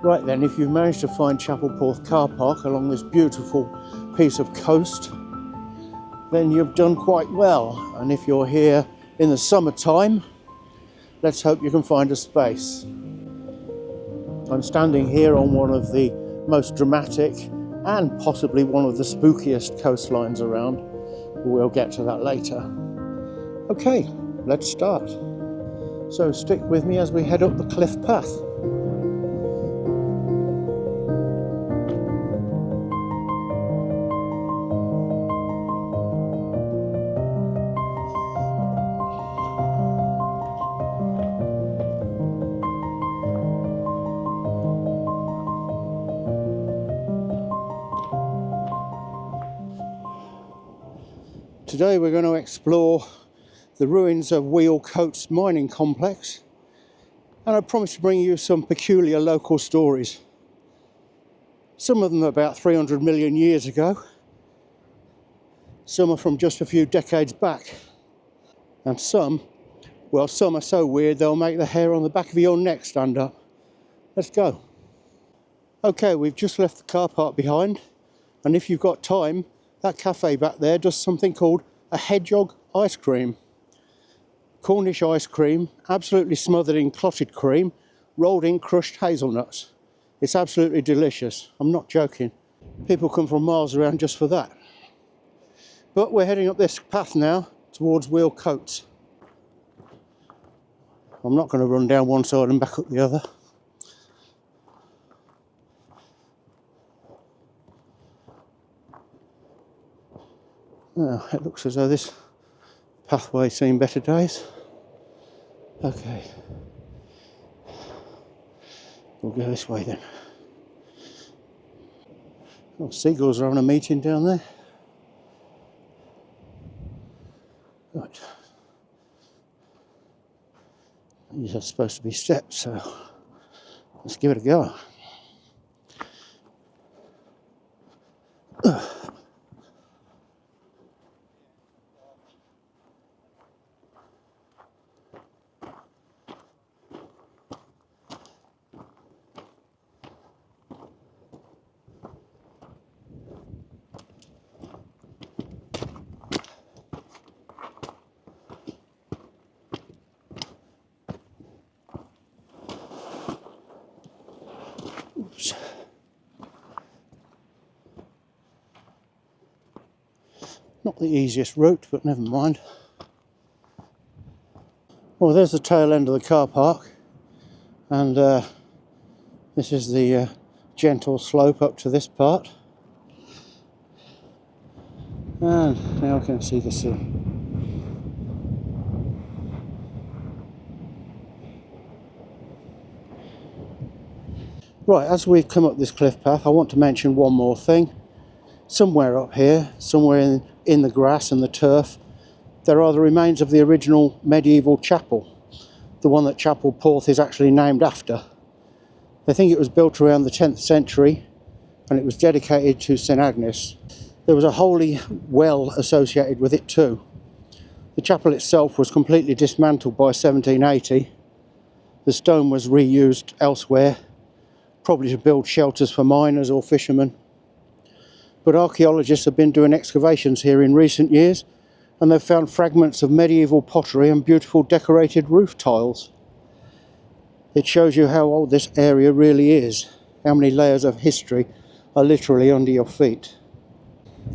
Right then, if you've managed to find Chapel Porth car park along this beautiful piece of coast, then you've done quite well. And if you're here in the summertime, let's hope you can find a space. I'm standing here on one of the most dramatic and possibly one of the spookiest coastlines around. We'll get to that later. Okay, let's start. So stick with me as we head up the cliff path. Today we're going to explore the ruins of Wheal Coates mining complex, and I promise to bring you some peculiar local stories. Some of them are about 300 million years ago, some are from just a few decades back, and some are so weird they'll make the hair on the back of your neck stand up. Let's go. Okay, we've just left the car park behind, and if you've got time, that cafe back there does something called a hedgehog ice cream. Cornish ice cream, absolutely smothered in clotted cream, rolled in crushed hazelnuts. It's absolutely delicious. I'm not joking. People come from miles around just for that. But we're heading up this path now towards Wheal Coates. I'm not going to run down one side and back up the other. Now, it looks as though this pathway's seen better days. Okay. We'll go this way then. Oh, seagulls are having a meeting down there. Right. These are supposed to be steps, so let's give it a go. Oops. Not the easiest route, but never mind. Well, there's the tail end of the car park, and this is the gentle slope up to this part. And now I can see the sea. Right, as we've come up this cliff path, I want to mention one more thing. Somewhere up here, somewhere in the grass and the turf, there are the remains of the original medieval chapel, the one that Chapel Porth is actually named after. They think it was built around the 10th century, and it was dedicated to St Agnes. There was a holy well associated with it too. The chapel itself was completely dismantled by 1780. The stone was reused elsewhere, probably to build shelters for miners or fishermen. But archaeologists have been doing excavations here in recent years, and they've found fragments of medieval pottery and beautiful decorated roof tiles. It shows you how old this area really is, how many layers of history are literally under your feet.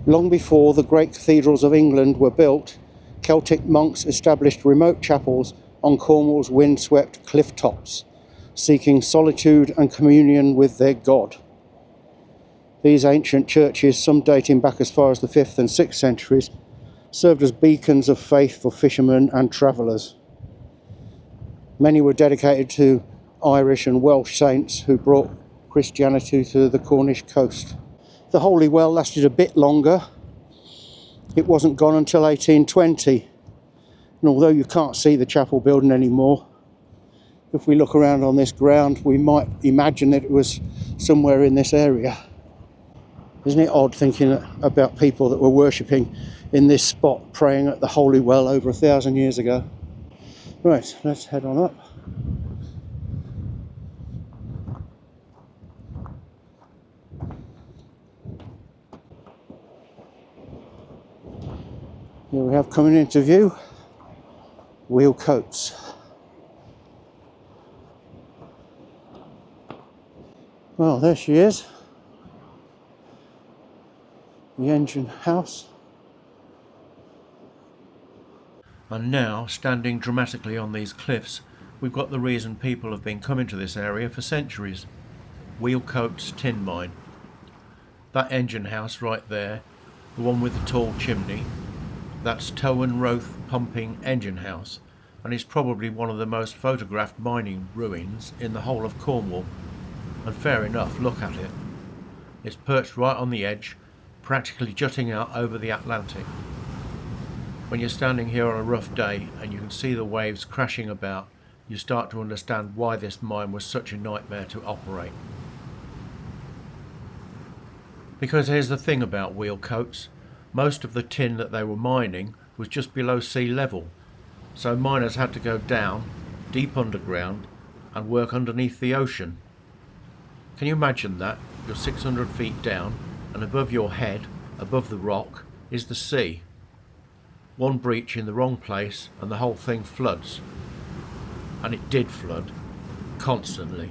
Long before the great cathedrals of England were built, Celtic monks established remote chapels on Cornwall's wind-swept cliff tops, seeking solitude and communion with their God. These ancient churches, some dating back as far as the 5th and 6th centuries, served as beacons of faith for fishermen and travellers. Many were dedicated to Irish and Welsh saints who brought Christianity to the Cornish coast. The holy well lasted a bit longer. It wasn't gone until 1820, and although you can't see the chapel building anymore, if we look around on this ground, we might imagine that it was somewhere in this area. Isn't it odd thinking about people that were worshipping in this spot, praying at the holy well over 1,000 years ago? Right, let's head on up. Here we have coming into view Wheal Coates. Well, there she is, the engine house. And now, standing dramatically on these cliffs, we've got the reason people have been coming to this area for centuries. Wheal Coates tin mine. That engine house right there, the one with the tall chimney, that's Towanroath pumping engine house, and it's probably one of the most photographed mining ruins in the whole of Cornwall. And fair enough, look at it. It's perched right on the edge, practically jutting out over the Atlantic. When you're standing here on a rough day and you can see the waves crashing about, you start to understand why this mine was such a nightmare to operate. Because here's the thing about Wheal Coates, most of the tin that they were mining was just below sea level, so miners had to go down, deep underground, and work underneath the ocean. Can you imagine that? You're 600 feet down, and above your head, above the rock, is the sea. One breach in the wrong place and the whole thing floods. And it did flood, constantly.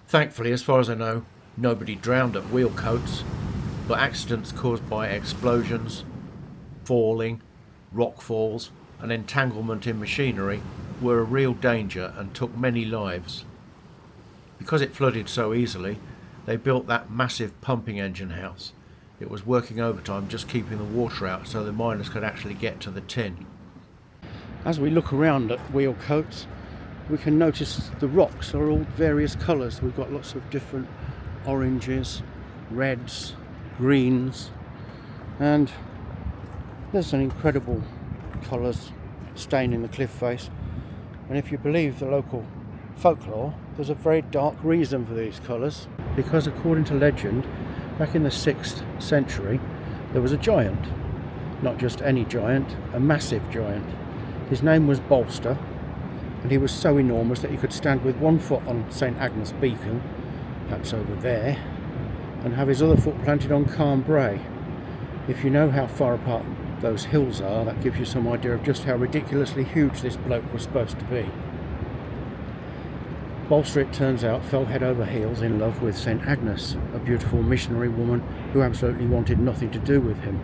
Thankfully, as far as I know, nobody drowned at Wheal Coates, but accidents caused by explosions, falling, rock falls, and entanglement in machinery were a real danger and took many lives. Because it flooded so easily, they built that massive pumping engine house. It was working overtime just keeping the water out so the miners could actually get to the tin. As we look around at Wheal Coates, we can notice the rocks are all various colours. We've got lots of different oranges, reds, greens, and there's an incredible colours staining the cliff face. And if you believe the local folklore, there's a very dark reason for these colours, because according to legend, back in the 6th century there was a giant, not just any giant, a massive giant. His name was Bolster, and he was so enormous that he could stand with one foot on St Agnes beacon, that's over there, and have his other foot planted on Calm Brae. If you know how far apart those hills are, that gives you some idea of just how ridiculously huge this bloke was supposed to be. Bolster, it turns out, fell head over heels in love with St Agnes, a beautiful missionary woman who absolutely wanted nothing to do with him.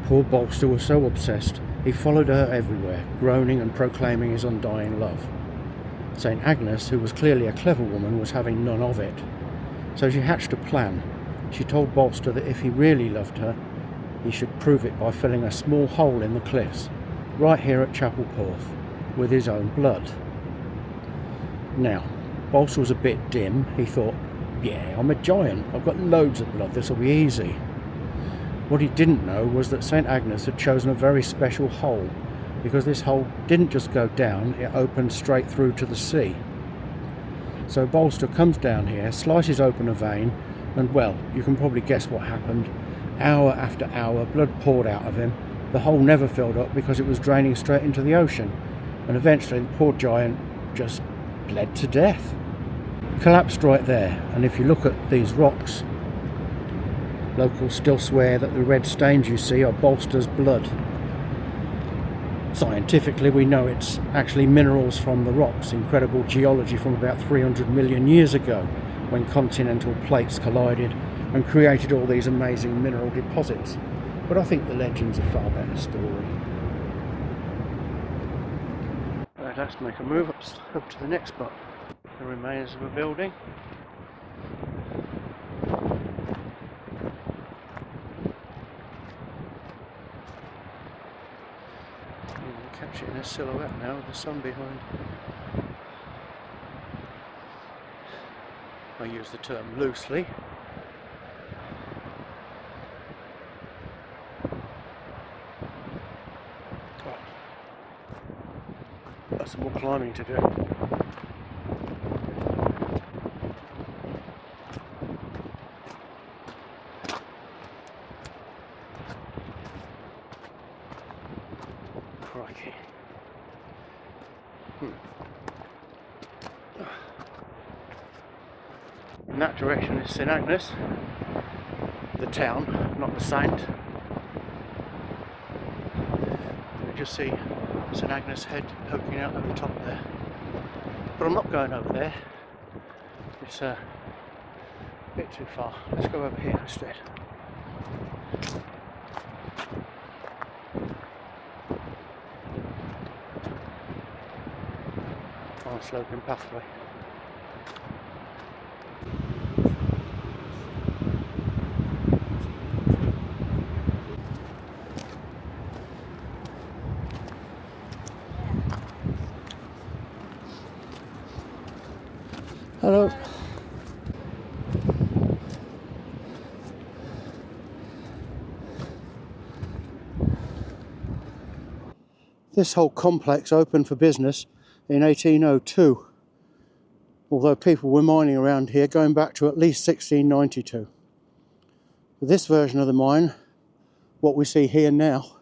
Poor Bolster was so obsessed, he followed her everywhere, groaning and proclaiming his undying love. St Agnes, who was clearly a clever woman, was having none of it. So she hatched a plan. She told Bolster that if he really loved her, he should prove it by filling a small hole in the cliffs, right here at Chapel Porth, with his own blood. Now, Bolster was a bit dim. He thought, yeah, I'm a giant, I've got loads of blood, this'll be easy. What he didn't know was that St Agnes had chosen a very special hole, because this hole didn't just go down, it opened straight through to the sea. So Bolster comes down here, slices open a vein, and well, you can probably guess what happened. Hour after hour, blood poured out of him. The hole never filled up because it was draining straight into the ocean, and eventually the poor giant just bled to death. Collapsed right there. And if you look at these rocks, locals still swear that the red stains you see are Bolster's blood. Scientifically, we know it's actually minerals from the rocks, incredible geology from about 300 million years ago, when continental plates collided and created all these amazing mineral deposits. But I think the legend's a far better story. Right, let's make a move up to the next spot. The remains of a building. You can catch it in a silhouette now with the sun behind. I use the term loosely. Lots more climbing to do. Crikey. In that direction is St Agnes. the town, not the saint. You just see St Agnes head poking out at the top there. But I'm not going over there. It's a bit too far. Let's go over here instead. On a sloping pathway. Hello. This whole complex opened for business in 1802, although people were mining around here going back to at least 1692. This version of the mine, what we see here now,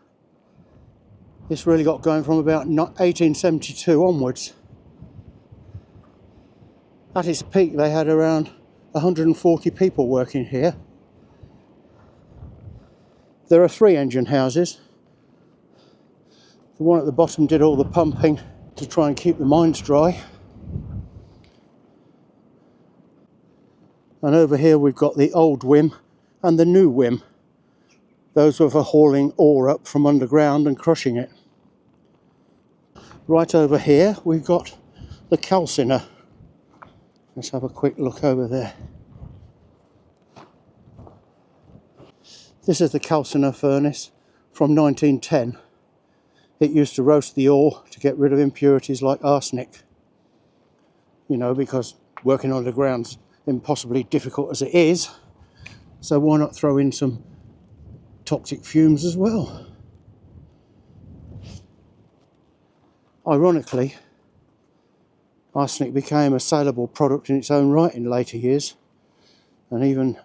this really got going from about 1872 onwards. At its peak they had around 140 people working here. There are 3 engine houses. The one at the bottom did all the pumping to try and keep the mines dry. And over here we've got the old Wim and the new Wim. Those were for hauling ore up from underground and crushing it. Right over here we've got the calciner. Let's have a quick look over there. This is the calciner furnace from 1910. It used to roast the ore to get rid of impurities like arsenic. You know, because working underground's impossibly difficult as it is, so why not throw in some toxic fumes as well? Ironically, arsenic became a saleable product in its own right in later years, and even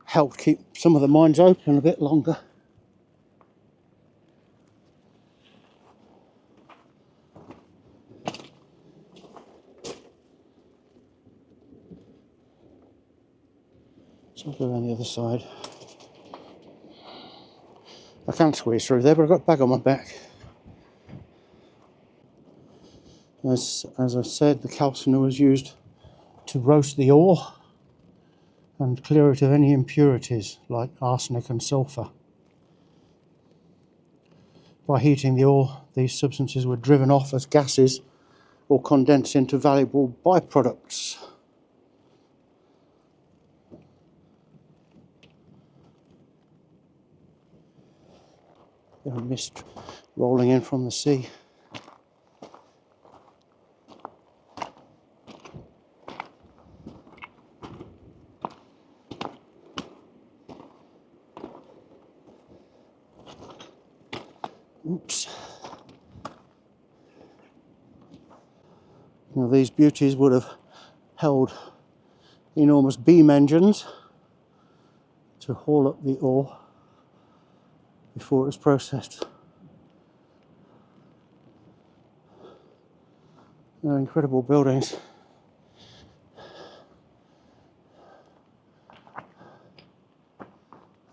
helped keep some of the mines open a bit longer. So I'll go around the other side. I can squeeze through there, but I've got a bag on my back. As I said, the calciner was used to roast the ore and clear it of any impurities like arsenic and sulphur. By heating the ore, these substances were driven off as gases or condensed into valuable byproducts. There's a mist rolling in from the sea. Oops. Now these beauties would have held enormous beam engines to haul up the ore before it was processed. They're incredible buildings.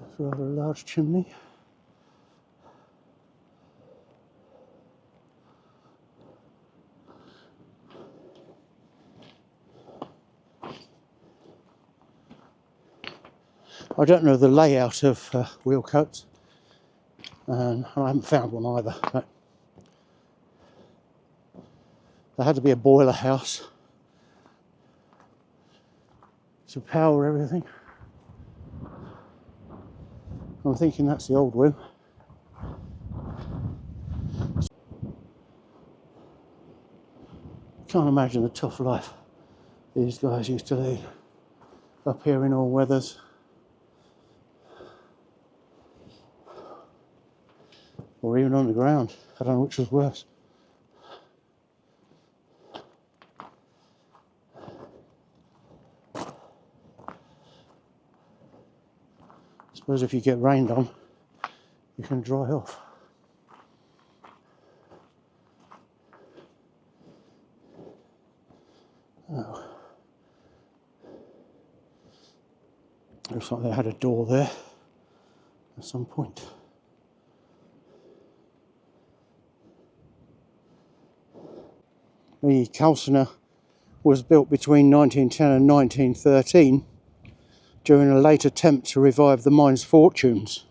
That's a rather large chimney. I don't know the layout of Wheal Coates, and I haven't found one either, but there had to be a boiler house to power everything. I'm thinking that's the old Wim. Can't imagine the tough life these guys used to lead up here in all weathers. Or even on the ground. I don't know which was worse. I suppose if you get rained on, you can dry off. Oh. Looks like they had a door there. at some point. The calciner was built between 1910 and 1913 during a late attempt to revive the mine's fortunes.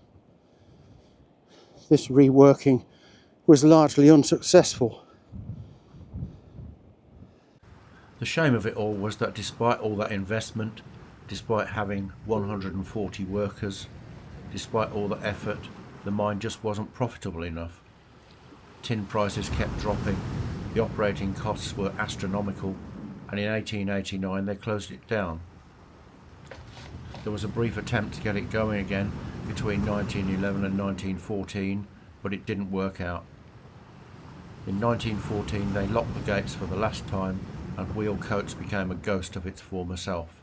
This reworking was largely unsuccessful. The shame of it all was that despite all that investment, despite having 140 workers, despite all the effort, the mine just wasn't profitable enough. Tin prices kept dropping, the operating costs were astronomical, and in 1889 they closed it down. There was a brief attempt to get it going again between 1911 and 1914, but it didn't work out. In 1914 they locked the gates for the last time, and Wheal Coates became a ghost of its former self.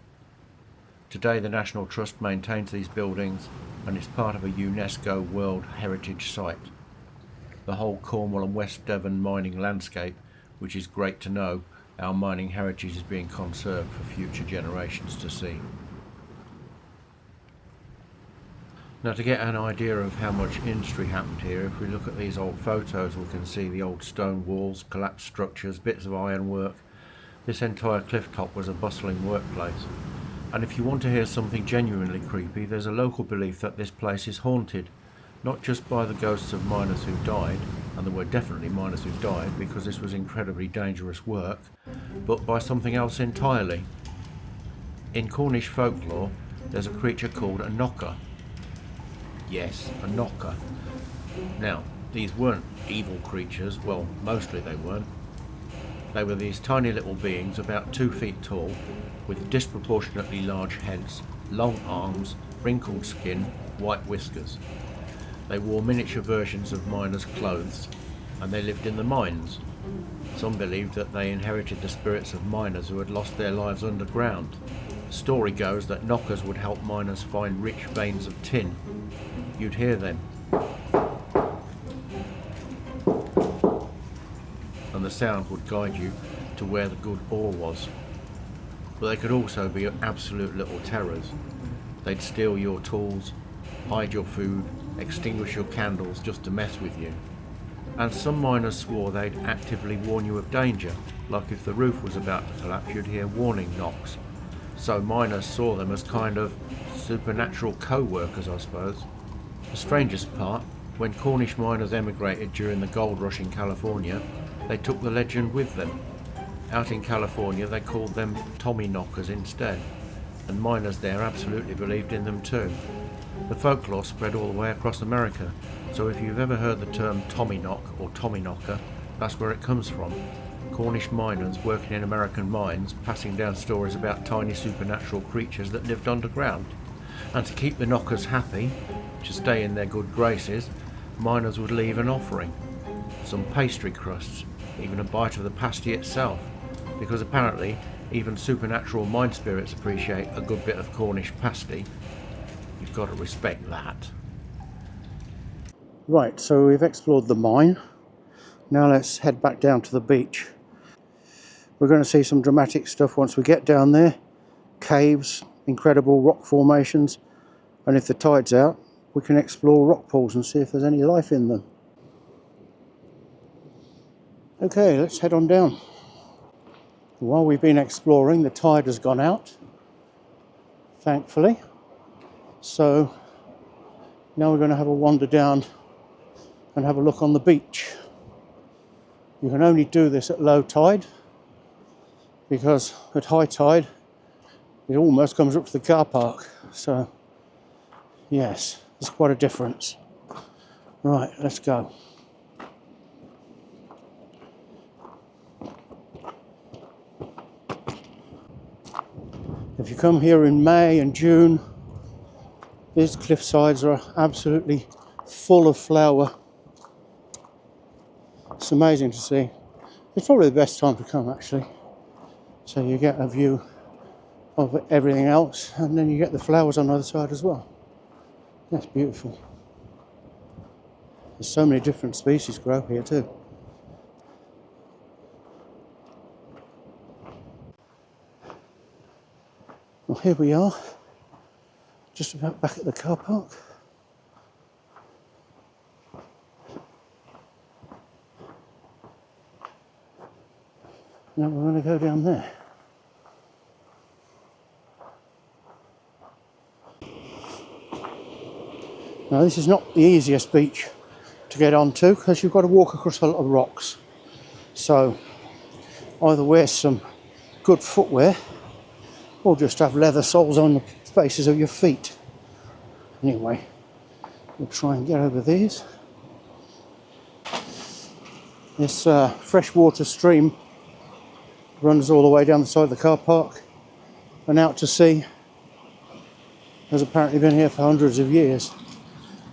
Today the National Trust maintains these buildings, and it's part of a UNESCO World Heritage Site. The whole Cornwall and West Devon mining landscape, which is great to know, our mining heritage is being conserved for future generations to see. Now, to get an idea of how much industry happened here, if we look at these old photos, we can see the old stone walls, collapsed structures, bits of ironwork. This entire clifftop was a bustling workplace. And if you want to hear something genuinely creepy, there's a local belief that this place is haunted, not just by the ghosts of miners who died, and there were definitely miners who died because this was incredibly dangerous work, but by something else entirely. In Cornish folklore, there's a creature called a knocker. Yes, a knocker. Now, these weren't evil creatures, well, mostly they weren't. They were these tiny little beings about 2 feet tall, with disproportionately large heads, long arms, wrinkled skin, white whiskers. They wore miniature versions of miners' clothes, and they lived in the mines. Some believed that they inherited the spirits of miners who had lost their lives underground. The story goes that knockers would help miners find rich veins of tin. You'd hear them, and the sound would guide you to where the good ore was. But they could also be absolute little terrors. They'd steal your tools, hide your food, extinguish your candles just to mess with you. And some miners swore they'd actively warn you of danger, like if the roof was about to collapse you'd hear warning knocks. So miners saw them as kind of supernatural co-workers, I suppose. The strangest part, when Cornish miners emigrated during the gold rush in California, they took the legend with them. Out in California they called them Tommy knockers instead, and miners there absolutely believed in them too. The folklore spread all the way across America, so if you've ever heard the term Tommy knock or Tommy knocker, that's where it comes from. Cornish miners working in American mines passing down stories about tiny supernatural creatures that lived underground. And to keep the knockers happy, to stay in their good graces, miners would leave an offering. Some pastry crusts, even a bite of the pasty itself, because apparently even supernatural mine spirits appreciate a good bit of Cornish pasty. You've got to respect that. Right, so we've explored the mine. Now let's head back down to the beach. We're going to see some dramatic stuff once we get down there. Caves, incredible rock formations, and if the tide's out, we can explore rock pools and see if there's any life in them. Okay, let's head on down. While we've been exploring, the tide has gone out, thankfully. So now we're going to have a wander down and have a look on the beach. You can only do this at low tide, because at high tide it almost comes up to the car park. So yes, there's quite a difference. Right, let's go. If you come here in May and June, these cliff sides are absolutely full of flower. It's amazing to see. It's probably the best time to come, actually. So you get a view of everything else, and then you get the flowers on the other side as well. That's beautiful. There's so many different species grow here too. Well, here we are, just about back at the car park. Now we're going to go down there. Now this is not the easiest beach to get onto because you've got to walk across a lot of rocks. So either wear some good footwear or just have leather soles on the bases of your feet. Anyway, we'll try and get over these. This freshwater stream runs all the way down the side of the car park and out to sea. Has apparently been here for hundreds of years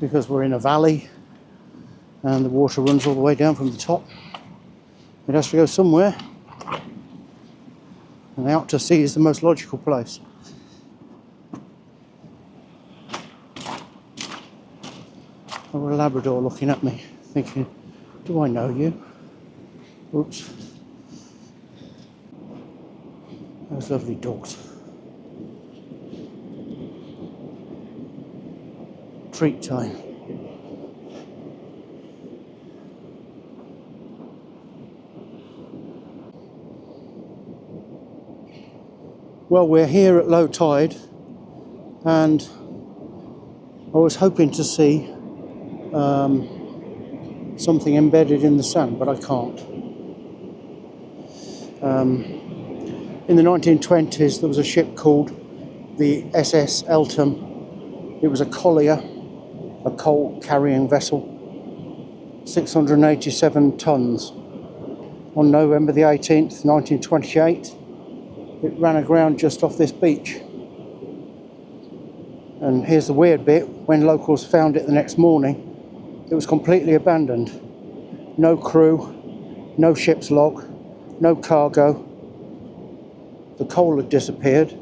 because we're in a valley and the water runs all the way down from the top. It has to go somewhere, and out to sea is the most logical place. A Labrador looking at me, thinking, do I know you? Oops. Those lovely dogs. Treat time. Well, we're here at low tide, and I was hoping to see something embedded in the sand, but I can't. In the 1920s, there was a ship called the SS Eltham. It was a collier, a coal carrying vessel, 687 tons. On November the 18th, 1928, it ran aground just off this beach. And here's the weird bit, when locals found it the next morning, it was completely abandoned. No crew, no ship's log, no cargo. The coal had disappeared.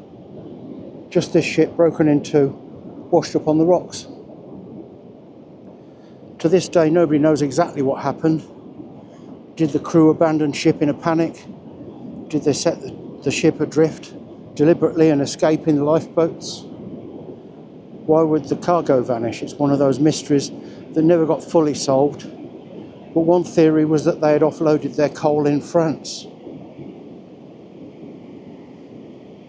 Just this ship broken in two, washed up on the rocks. To this day, nobody knows exactly what happened. Did the crew abandon ship in a panic? Did they set the ship adrift deliberately and escape in the lifeboats? Why would the cargo vanish? It's one of those mysteries that never got fully solved. But one theory was that they had offloaded their coal in France.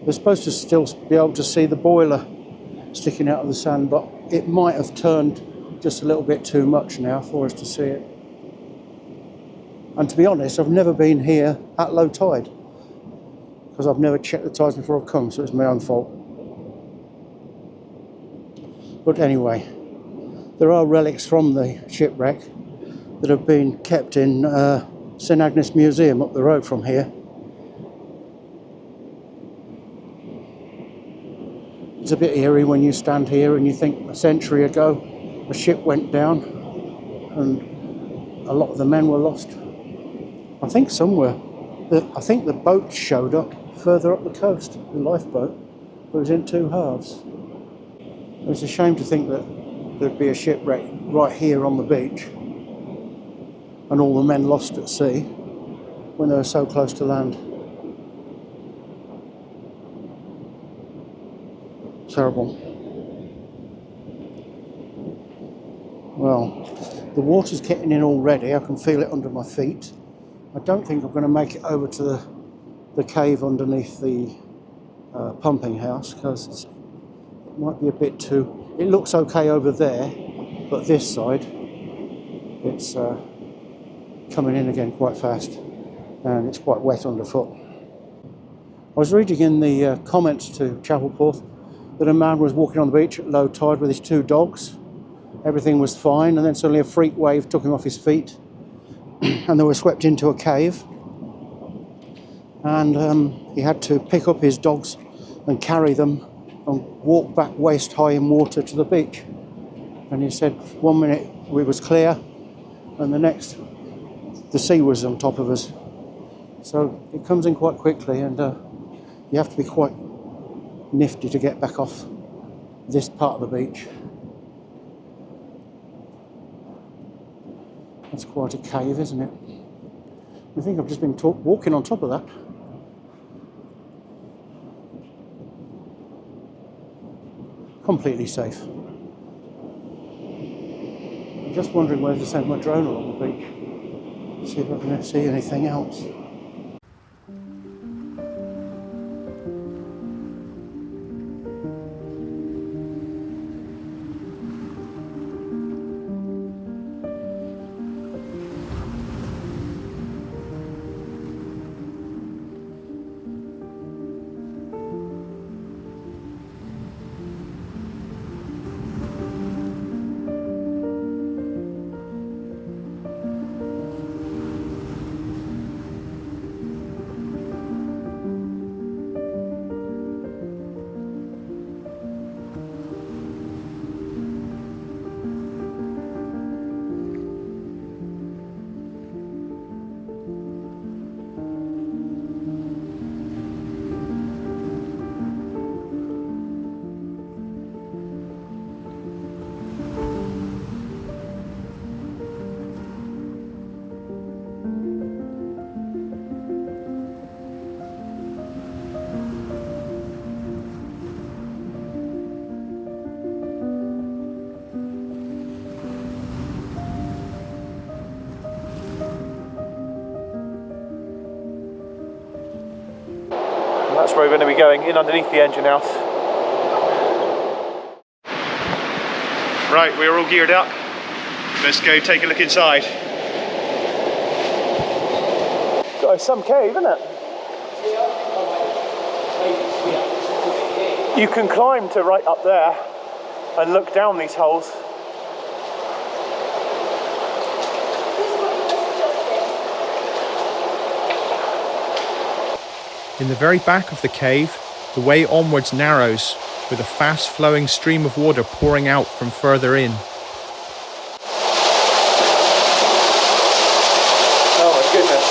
We're supposed to still be able to see the boiler sticking out of the sand, but it might have turned just a little bit too much now for us to see it. And to be honest, I've never been here at low tide because I've never checked the tides before I've come, so it's my own fault. But anyway, there are relics from the shipwreck that have been kept in St Agnes Museum up the road from here. It's a bit eerie when you stand here and you think a century ago a ship went down and a lot of the men were lost. I think somewhere, I think the boat showed up further up the coast, the lifeboat. It was in two halves. It's a shame to think that there'd be a shipwreck right here on the beach and all the men lost at sea when they were so close to land. Terrible. Well, the water's getting in already. I can feel it under my feet. I don't think I'm going to make it over to the cave underneath the pumping house because it might be a bit too... It looks okay over there, but this side, it's coming in again quite fast and it's quite wet underfoot. I was reading in the comments to Chapel Porth that a man was walking on the beach at low tide with his two dogs. Everything was fine, and then suddenly a freak wave took him off his feet and they were swept into a cave, and he had to pick up his dogs and carry them and walk back waist high in water to the beach. And he said 1 minute it was clear and the next the sea was on top of us. So it comes in quite quickly, and you have to be quite nifty to get back off this part of the beach. That's quite a cave, isn't it? I think I've just been walking on top of that. Completely safe. I'm just wondering whether to send my drone along the beach, see if I can see anything else. That's where we're going to be going, in underneath the engine house. Right, we're all geared up. Let's go take a look inside. God, it's some cave, isn't it? You can climb to right up there and look down these holes. In the very back of the cave, the way onwards narrows, with a fast-flowing stream of water pouring out from further in. Oh my goodness.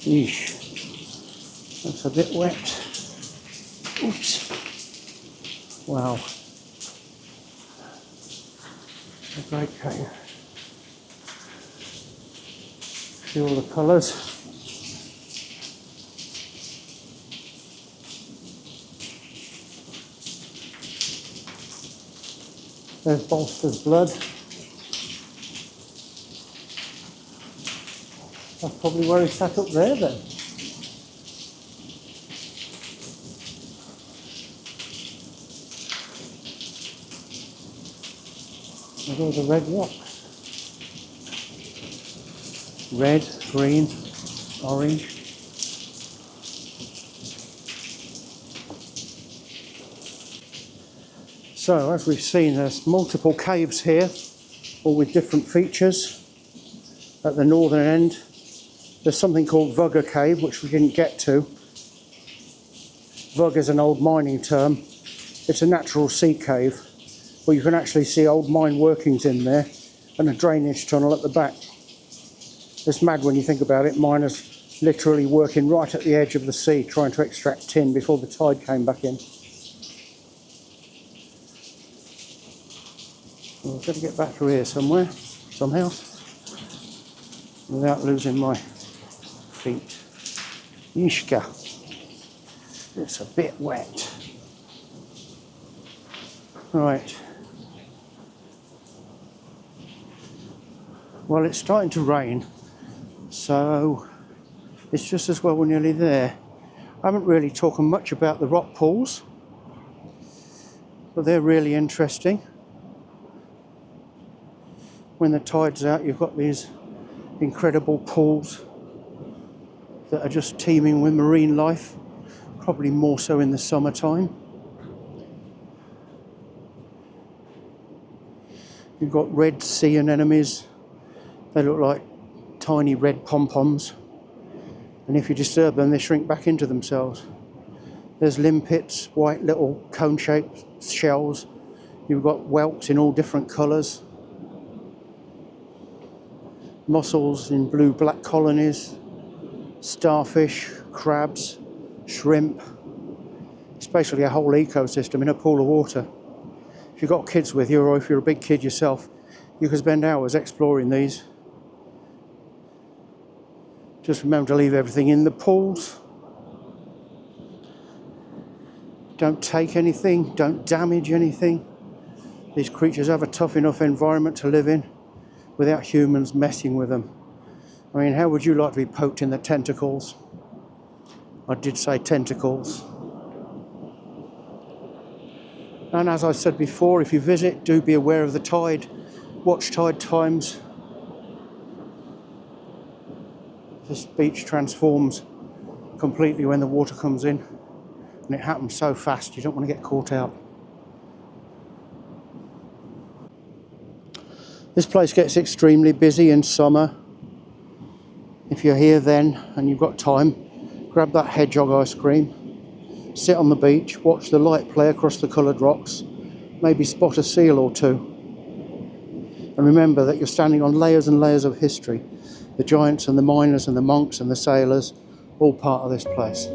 Yeesh, that's a bit wet. Oops. Wow. A great cave. See all the colours. There's Bolster's blood. That's probably where he sat up there then. There's all the red rocks. Red, green, orange. So, as we've seen, there's multiple caves here, all with different features. At the northern end, there's something called Vugger Cave, which we didn't get to. Vug is an old mining term. It's a natural sea cave, where you can actually see old mine workings in there, and a drainage tunnel at the back. It's mad when you think about it. Miners literally working right at the edge of the sea, trying to extract tin before the tide came back in. Well, I've got to get back to here somewhere, somehow, without losing my feet. Yishka. It's a bit wet. Right. Well, it's starting to rain, so it's just as well we're nearly there. I haven't really talked much about the rock pools, but they're really interesting. When the tide's out, you've got these incredible pools that are just teeming with marine life, probably more so in the summertime. You've got red sea anemones. They look like tiny red pom-poms, and if you disturb them, they shrink back into themselves. There's limpets, white little cone-shaped shells. You've got whelks in all different colours. Mussels in blue-black colonies. Starfish, crabs, shrimp. It's basically a whole ecosystem in a pool of water. If you've got kids with you, or if you're a big kid yourself, you can spend hours exploring these. Just remember to leave everything in the pools. Don't take anything, don't damage anything. These creatures have a tough enough environment to live in without humans messing with them. I mean, how would you like to be poked in the tentacles? I did say tentacles. And as I said before, if you visit, do be aware of the tide. Watch tide times. This beach transforms completely when the water comes in, and it happens so fast you don't want to get caught out. This place gets extremely busy in summer. If you're here then and you've got time, grab that hedgehog ice cream, sit on the beach, watch the light play across the coloured rocks, maybe spot a seal or two. And remember that you're standing on layers and layers of history. The giants and the miners and the monks and the sailors, all part of this place.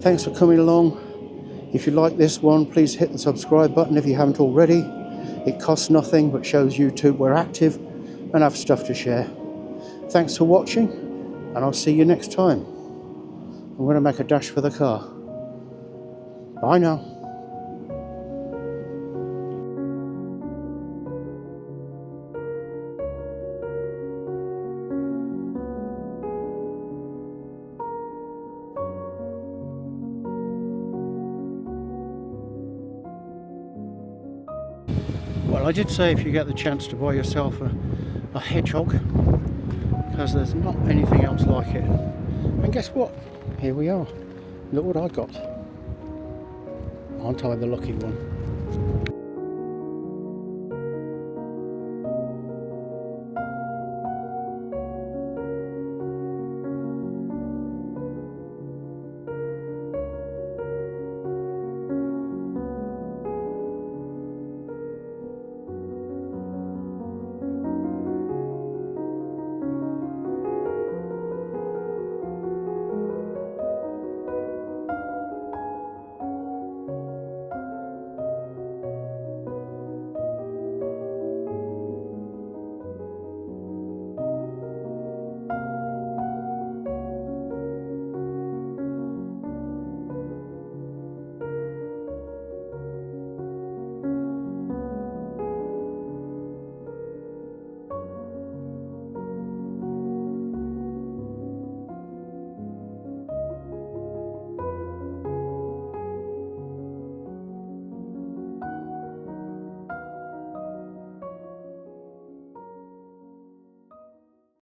Thanks for coming along. If you like this one, please hit the subscribe button if you haven't already. It costs nothing but shows YouTube we're active and have stuff to share. Thanks for watching, and I'll see you next time. I'm going to make a dash for the car. Bye now. Well, I did say if you get the chance to buy yourself a hedgehog, because there's not anything else like it. And guess what? Here we are. Look what I got. Aren't I the lucky one?